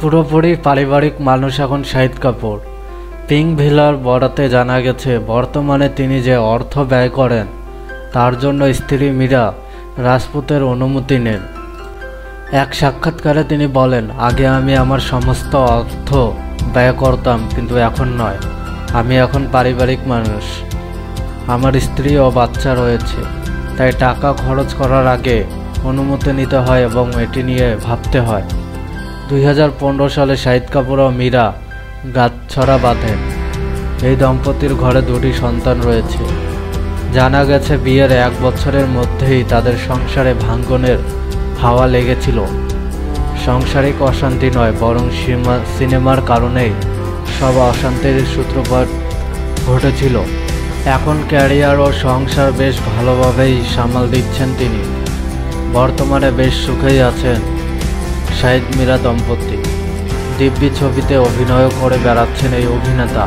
পুরোপুরি পারিবারিক মানুষ এখন শাহিদ কাপুর। পিঙ্ক ভিলার বরাতে জানা গেছে, বর্তমানে তিনি যে অর্থ ব্যয় করেন তার জন্য স্ত্রী মীরা রাজপুতের অনুমতি নেন। এক সাক্ষাৎকারে তিনি বলেন, আগে আমি আমার সমস্ত অর্থ ব্যয় করতাম, কিন্তু এখন নয়। আমি এখন পারিবারিক মানুষ, আমার স্ত্রী ও বাচ্চা রয়েছে, তাই টাকা খরচ করার আগে অনুমতি নিতে হয় এবং এটি নিয়ে ভাবতে হয়। 2015 সালে শাহিদ কাপুর ও মীরা গাঁটছড়া বাঁধেন। এই দম্পতির ঘরে 2টি সন্তান রয়েছে। জানা গেছে, বিয়ের 1 বছরের মধ্যেই তাদের সংসারে ভাঙ্গনের হাওয়া লেগেছিল। সাংসারিক অশান্তি নয়, বরং সিনেমার কারণেই সব অশান্তির সূত্রপাত ঘটেছিল। এখন ক্যারিয়ার ও সংসার বেশ ভালোভাবেই সামাল দিচ্ছেন তিনি। বর্তমানে বেশ সুখেই আছেন শাহিদ মীরা দম্পতি। দিব্যি ছবিতে অভিনয় করে বেড়াচ্ছেন এই অভিনেতা।